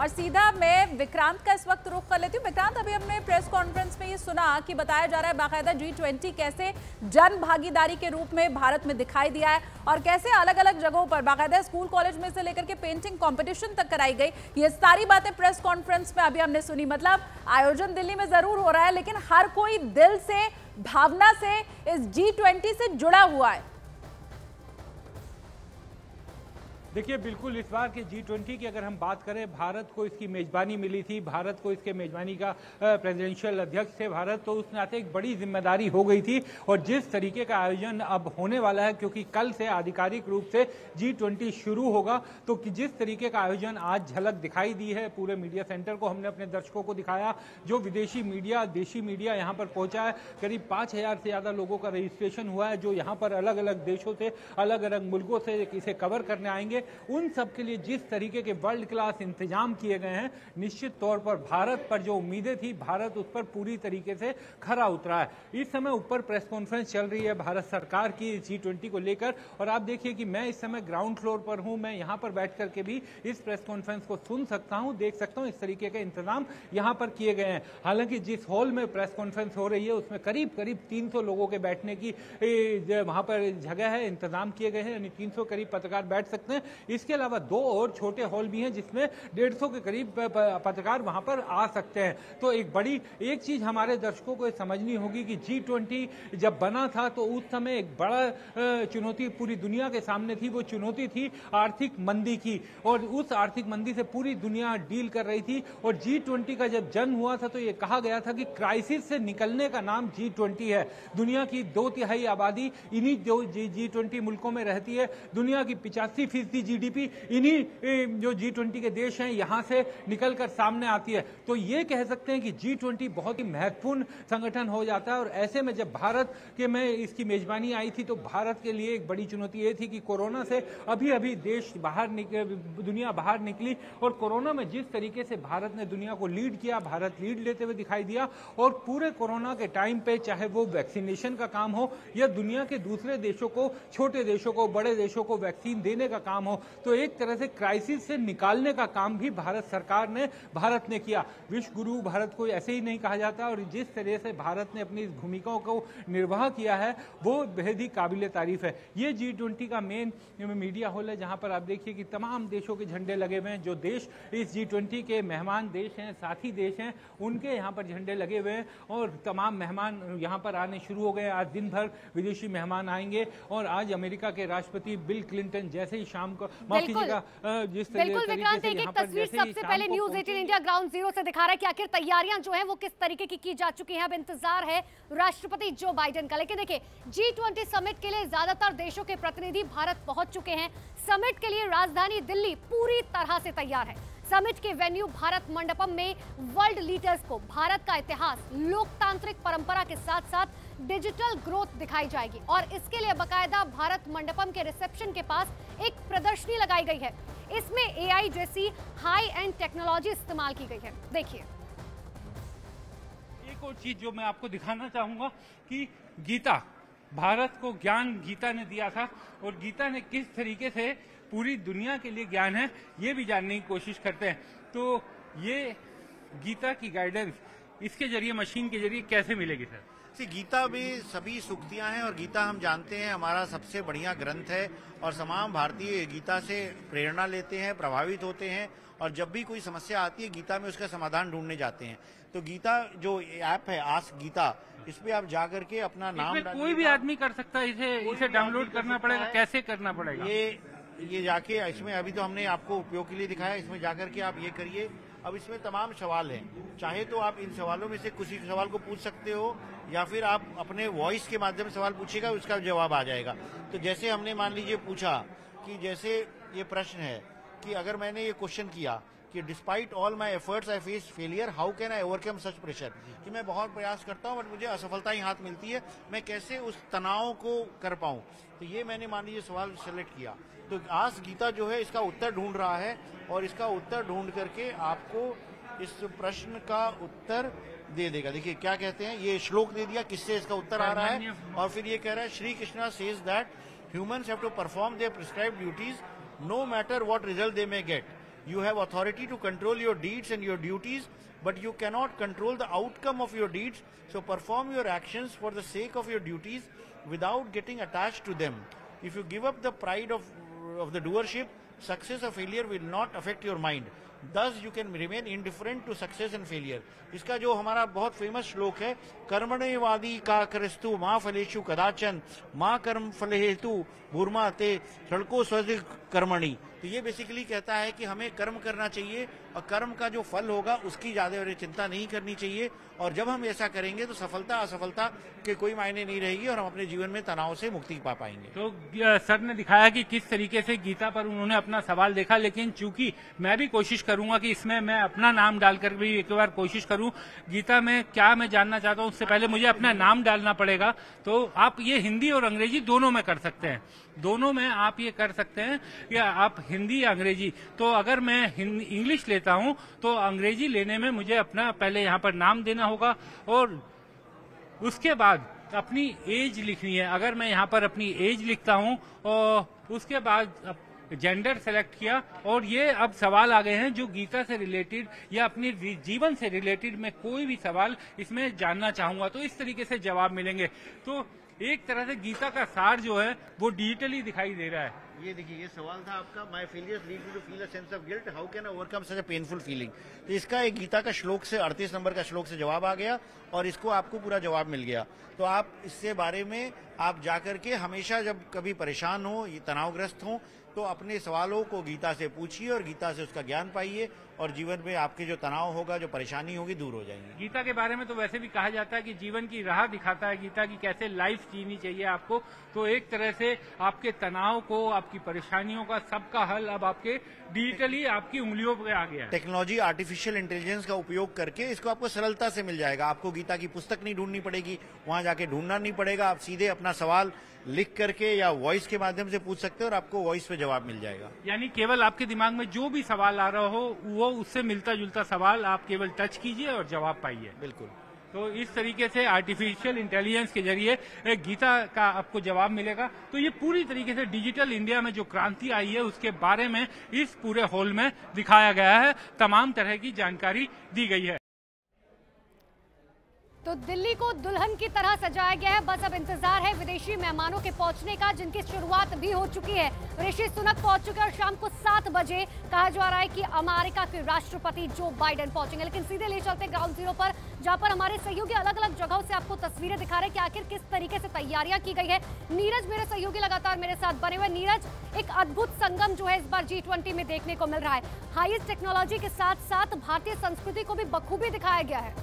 और सीधा मैं विक्रांत का इस वक्त रुख कर लेती हूँ। विक्रांत, अभी हमने प्रेस कॉन्फ्रेंस में ये सुना कि बताया जा रहा है बाकायदा G20 कैसे जन भागीदारी के रूप में भारत में दिखाई दिया है और कैसे अलग अलग जगहों पर बाकायदा स्कूल कॉलेज में से लेकर के पेंटिंग कंपटीशन तक कराई गई। ये सारी बातें प्रेस कॉन्फ्रेंस में अभी हमने सुनी। मतलब आयोजन दिल्ली में जरूर हो रहा है, लेकिन हर कोई दिल से, भावना से इस G20 से जुड़ा हुआ है। देखिए, बिल्कुल इस बार के G20 की अगर हम बात करें, भारत को इसकी मेजबानी मिली थी, भारत को इसके मेजबानी का प्रेसिडेंशियल अध्यक्ष थे भारत, तो उस नाते एक बड़ी जिम्मेदारी हो गई थी। और जिस तरीके का आयोजन अब होने वाला है, क्योंकि कल से आधिकारिक रूप से G20 शुरू होगा, तो जिस तरीके का आयोजन आज झलक दिखाई दी है पूरे मीडिया सेंटर को हमने अपने दर्शकों को दिखाया, जो विदेशी मीडिया, देशी मीडिया यहाँ पर पहुंचा है। करीब 5000 से ज़्यादा लोगों का रजिस्ट्रेशन हुआ है, जो यहाँ पर अलग अलग देशों से, अलग अलग मुल्कों से इसे कवर करने आएंगे। उन सब के लिए जिस तरीके के वर्ल्ड क्लास इंतजाम किए गए हैं, निश्चित तौर पर भारत पर जो उम्मीदें थी, भारत उस पर पूरी तरीके से खरा उतरा है। इस समय ऊपर प्रेस कॉन्फ्रेंस चल रही है भारत सरकार की G20 को लेकर, और आप देखिए कि मैं इस समय ग्राउंड फ्लोर पर हूं। मैं यहां पर बैठ करके भी इस प्रेस कॉन्फ्रेंस को सुन सकता हूं, देख सकता हूं। इस तरीके के इंतजाम यहां पर किए गए हैं। हालांकि जिस हॉल में प्रेस कॉन्फ्रेंस हो रही है, उसमें करीब करीब 300 लोगों के बैठने की वहां पर जगह है, इंतजाम किए गए हैं, यानी 300 करीब पत्रकार बैठ सकते हैं। इसके अलावा 2 और छोटे हॉल भी हैं, जिसमें 150 के करीब पत्रकार वहां पर आ सकते हैं। तो एक चीज हमारे दर्शकों को समझनी होगी कि G20 जब बना था, तो उस समय एक बड़ा चुनौती पूरी दुनिया के सामने थी। वो चुनौती थी आर्थिक मंदी की, और उस आर्थिक मंदी से पूरी दुनिया डील कर रही थी। और G20 का जब जन्म हुआ था, तो ये कहा गया था कि क्राइसिस से निकलने का नाम G20 है। दुनिया की 2/3 आबादी इन्हीं G20 मुल्कों में रहती है। दुनिया की 85% GDP इन्हीं जो G20 के देश हैं यहां से निकलकर सामने आती है। तो ये कह सकते हैं कि G20 बहुत ही महत्वपूर्ण संगठन हो जाता है। और ऐसे में जब भारत के में इसकी मेजबानी आई थी, तो भारत के लिए एक बड़ी चुनौती ये थी कि कोरोना से अभी देश दुनिया बाहर निकली, और कोरोना में जिस तरीके से भारत ने दुनिया को लीड किया, भारत लीड लेते हुए दिखाई दिया। और पूरे कोरोना के टाइम पे, चाहे वो वैक्सीनेशन का काम हो या दुनिया के दूसरे देशों को, छोटे देशों को, बड़े देशों को वैक्सीन देने का काम हो, तो एक तरह से क्राइसिस से निकालने का काम भी भारत ने किया। विश्व गुरु भारत को ऐसे ही नहीं कहा जाता, और जिस तरह से भारत ने अपनी भूमिकाओं को निर्वाह किया है, वो बेहद ही काबिल तारीफ है। ये G20 का मेन मीडिया हॉल है, जहां पर आप देखिए कि तमाम देशों के झंडे लगे हुए हैं। जो देश इस G20 के मेहमान देश हैं, साथी देश हैं, उनके यहाँ पर झंडे लगे हुए हैं, और तमाम मेहमान यहाँ पर आने शुरू हो गए। आज दिन भर विदेशी मेहमान आएंगे, और आज अमेरिका के राष्ट्रपति बिल क्लिंटन जैसे ही शाम को, बिल्कुल विक्रांत, एक तस्वीर सबसे पहले न्यूज़ 18 इंडिया ग्राउंड जीरो से दिखा रहा है कि आखिर तैयारियां जो हैं वो किस तरीके की जा चुकी हैं। अब इंतजार है राष्ट्रपति जो बाइडेन का। लेकिन देखिए, G20 समिट के लिए ज्यादातर देशों के प्रतिनिधि भारत पहुंच चुके हैं। समिट के लिए राजधानी दिल्ली पूरी तरह से तैयार है। समिट के वेन्यू भारत मंडपम में वर्ल्ड लीडर्स को भारत का इतिहास, लोकतांत्रिक परंपरा के साथ साथ डिजिटल ग्रोथ दिखाई जाएगी। और इसके लिए बकायदा भारत मंडपम के रिसेप्शन के पास एक प्रदर्शनी लगाई गई है। इसमें AI जैसी हाई एंड टेक्नोलॉजी इस्तेमाल की गई है। देखिए, एक और चीज जो मैं आपको दिखाना चाहूंगा कि गीता, भारत को ज्ञान गीता ने दिया था, और गीता ने किस तरीके से पूरी दुनिया के लिए ज्ञान है, ये भी जानने की कोशिश करते हैं। तो ये गीता की गाइडेंस इसके जरिए, मशीन के जरिए कैसे मिलेगी सर? गीता में सभी सूक्तियां हैं, और गीता हम जानते हैं हमारा सबसे बढ़िया ग्रंथ है, और तमाम भारतीय गीता से प्रेरणा लेते हैं, प्रभावित होते हैं, और जब भी कोई समस्या आती है गीता में उसका समाधान ढूंढने जाते हैं। तो गीता जो ऐप है आस्क गीता, इस पे आप जाकर के अपना नाम, कोई भी आदमी कर सकता है, इसे डाउनलोड करना पड़ेगा, कैसे करना पड़ेगा? ये जाके इसमें अभी तो हमने आपको उपयोग के लिए दिखाया, इसमें जाकर के आप ये करिए। अब इसमें तमाम सवाल हैं, चाहे तो आप इन सवालों में से किसी सवाल को पूछ सकते हो, या फिर आप अपने वॉइस के माध्यम से सवाल पूछिएगा, उसका जवाब आ जाएगा। तो जैसे हमने मान लीजिए पूछा कि जैसे ये प्रश्न है कि अगर मैंने ये क्वेश्चन किया कि despite all my efforts I face failure, how can I overcome such pressure, कि मैं बहुत प्रयास करता हूँ बट मुझे असफलता ही हाथ मिलती है, मैं कैसे उस तनाव को कर पाऊँ। तो ये मैंने मान लीजिए सवाल सेलेक्ट किया, तो आज गीता जो है इसका उत्तर ढूंढ रहा है, और इसका उत्तर ढूंढ करके आपको इस प्रश्न का उत्तर दे देगा। देखिए क्या कहते हैं, ये श्लोक दे दिया किससे इसका उत्तर आ रहा है, और फिर ये कह रहा है Shri Krishna says that humans have to perform their prescribed duties no matter what result they may get, You have authority to control your deeds and your duties, but you cannot control the outcome of your deeds. So perform your actions for the sake of your duties without getting attached to them. If you give up the pride of the doership, success or failure will not affect your mind. Thus you can remain indifferent to success and failure. इसका जो हमारा बहुत famous श्लोक है, कर्मण्यवादी का करस्तु माँ फलेषु कदाचन माँ कर्म फले हेतु भूर्मा ते सड़को स्वज कर्मणि। तो ये बेसिकली कहता है कि हमें कर्म करना चाहिए और कर्म का जो फल होगा उसकी ज्यादा चिंता नहीं करनी चाहिए, और जब हम ऐसा करेंगे तो सफलता असफलता के कोई मायने नहीं रहेगी और हम अपने जीवन में तनाव से मुक्ति पा पाएंगे। तो सर ने दिखाया कि किस तरीके से गीता पर उन्होंने अपना सवाल देखा, लेकिन चूंकि मैं भी कोशिश करूंगा कि इसमें मैं अपना नाम डालकर भी एक बार कोशिश करूं। गीता में क्या मैं जानना चाहता हूं, उससे पहले मुझे अपना नाम डालना पड़ेगा। तो आप ये हिंदी और अंग्रेजी दोनों में कर सकते हैं, दोनों में आप ये कर सकते हैं कि आप हिंदी अंग्रेजी। तो अगर मैं इंग्लिश लेता हूं तो अंग्रेजी लेने में मुझे अपना पहले यहाँ पर नाम देना होगा और उसके बाद अपनी एज लिखनी है। अगर मैं यहाँ पर अपनी एज लिखता हूँ और उसके बाद जेंडर सेलेक्ट किया, और ये अब सवाल आ गए हैं जो गीता से रिलेटेड या अपने जीवन से रिलेटेड मैं कोई भी सवाल इसमें जानना चाहूंगा तो इस तरीके से जवाब मिलेंगे। तो एक तरह से गीता का सार जो है वो डिजिटली दिखाई दे रहा है। ये देखिए, ये सवाल था आपका, my failures lead me to feel a sense of guilt, how can I overcome such a painful feeling. तो इसका एक गीता का श्लोक से 38 नंबर का श्लोक से जवाब आ गया और इसको आपको पूरा जवाब मिल गया। तो आप इससे बारे में आप जाकर के हमेशा जब कभी परेशान हो, ये तनावग्रस्त हो, तो अपने सवालों को गीता से पूछिए और गीता से उसका ज्ञान पाइए और जीवन में आपके जो तनाव होगा, जो परेशानी होगी, दूर हो जाएंगी। गीता के बारे में तो वैसे भी कहा जाता है कि जीवन की राह दिखाता है गीता की, कैसे लाइफ जीनी चाहिए आपको। तो एक तरह से आपके तनाव को, आपकी परेशानियों का सबका हल अब आपके डिजिटली आपकी उंगलियों पे आ गया है। टेक्नोलॉजी, आर्टिफिशियल इंटेलिजेंस का उपयोग करके इसको आपको सरलता से मिल जाएगा। आपको गीता की पुस्तक नहीं ढूंढनी पड़ेगी, वहां जाके ढूंढना नहीं पड़ेगा। आप सीधे अपना सवाल लिख करके या वॉइस के माध्यम से पूछ सकते हो और आपको वॉइस पे जवाब मिल जाएगा। यानी केवल आपके दिमाग में जो भी सवाल आ रहा हो वो उससे मिलता जुलता सवाल आप केवल टच कीजिए और जवाब पाइए। बिल्कुल। तो इस तरीके से आर्टिफिशियल इंटेलिजेंस के जरिए गीता का आपको जवाब मिलेगा। तो ये पूरी तरीके से डिजिटल इंडिया में जो क्रांति आई है उसके बारे में इस पूरे हॉल में दिखाया गया है, तमाम तरह की जानकारी दी गई है। तो दिल्ली को दुल्हन की तरह सजाया गया है, बस अब इंतजार है विदेशी मेहमानों के पहुंचने का, जिनकी शुरुआत भी हो चुकी है। ऋषि सुनक पहुंच चुके हैं और शाम को 7 बजे कहा जा रहा है कि अमेरिका के राष्ट्रपति जो बाइडेन पहुंचेंगे। लेकिन सीधे ले चलते ग्राउंड जीरो पर, जहां पर हमारे सहयोगी अलग अलग जगहों से आपको तस्वीरें दिखा रहे हैं कि आखिर किस तरीके से तैयारियां की गई है। नीरज मेरे सहयोगी लगातार मेरे साथ बने हुए। नीरज, एक अद्भुत संगम जो है इस बार G20 में देखने को मिल रहा है। हाईएस्ट टेक्नोलॉजी के साथ साथ भारतीय संस्कृति को भी बखूबी दिखाया गया है।